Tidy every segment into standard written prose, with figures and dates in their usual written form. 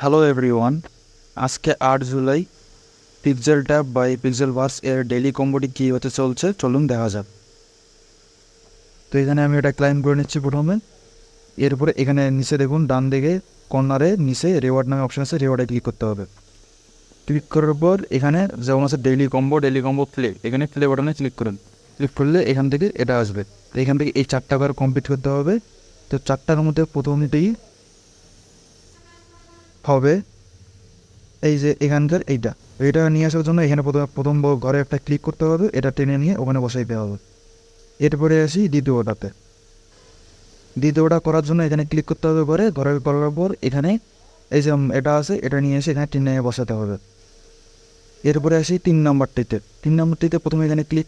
Hello everyone, আজকে 8 জুলাই Pixel Tab by Pixelverse এর ডেইলি কম্বোটি কী হতে চলছে চলুন দেখা যাক। তো এখানে আমি এটা ক্লাইম করে নিচ্ছি প্রথমে। এরপরে এখানে নিচে দেখুন ডান দিকে কর্নারে নিচে রিওয়ার্ড নামে অপশান আছে, রিওয়ার্ডে ক্লিক করতে হবে। ক্লিক করার পর এখানে যেমন আছে ডেইলি কম্বো প্লে, এখানে প্লে বাটনে ক্লিক করুন। ক্লিক করলে এখান থেকে এটা আসবে। তো এখান থেকে এই 4টা বার কমপ্লিট করতে হবে। তো 4টার মধ্যে প্রথমতেই হবে এই যে এখানকার এইটা নিয়ে আসার জন্য এখানে প্রথম ঘরে একটা ক্লিক করতে হবে, এটা টেনে নিয়ে ওখানে বসাইতে হবে। এরপরে আসি দ্বিতীয়টা করার জন্য এখানে ক্লিক করতে হবে ঘরে করার পর এখানে এই যে এটা আছে, এটা নিয়ে এসে এখানে টেনে নিয়ে বসাতে হবে। এরপরে আসি 3 নম্বরটিতে প্রথমে এখানে ক্লিক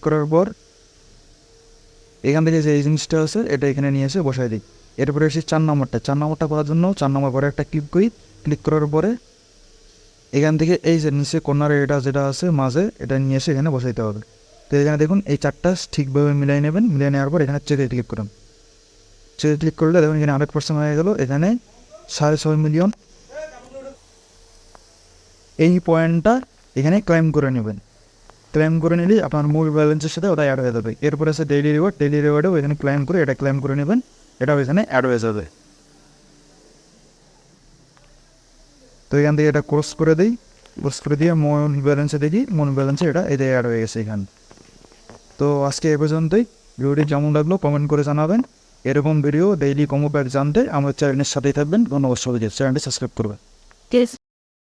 করার পর এখান থেকে যে এই জিনিসটা আছে এটা এখানে নিয়ে এসে বসাই দিই। এরপরে আসি 4 নম্বরটা করার জন্য 4 নম্বর ঘরে একটা ক্লিক করার পরে এখান থেকে এই যে নিচে কর্নারে এটা যেটা আছে মাঝে এটা নিয়ে এসে এখানে বসাইতে হবে। তো এখানে দেখুন এই 4টা ঠিকভাবে মিলিয়ে নেবেন। মিলিয়ে নেওয়ার পর এখানে চেকে ক্লিক করুন। চেকে ক্লিক করলে দেখুন এখানে 100% হয়ে গেল। এখানে 6.5 মিলিয়ন এই পয়েন্টটা এখানে ক্লাইম করে নেবেন। ক্লাইম করে নিলে আপনার মূল ব্যালেন্সের সাথে ওটা অ্যাড হয়ে যাবে। এরপরে আছে ডেইলি রিওয়ার্ডেও এখানে ক্লাইম করে নেবেন, এটাও এখানে অ্যাড হয়ে যাবে। তো এখান থেকে এটা ক্রস করে দিয়ে মন ব্যালেন্সে এটা এতে অ্যাড হয়ে গেছে এখানে। তো আজকে এ পর্যন্তই। ভিডিওটি কেমন লাগলো কমেন্ট করে জানাবেন। এরকম ভিডিও ডেইলি কম্বো প্যাক জানতে আমার চ্যানেলের সাথেই থাকবেন। ধন্যবাদ সবাইকে, চ্যানেলটি সাবস্ক্রাইব করবেন।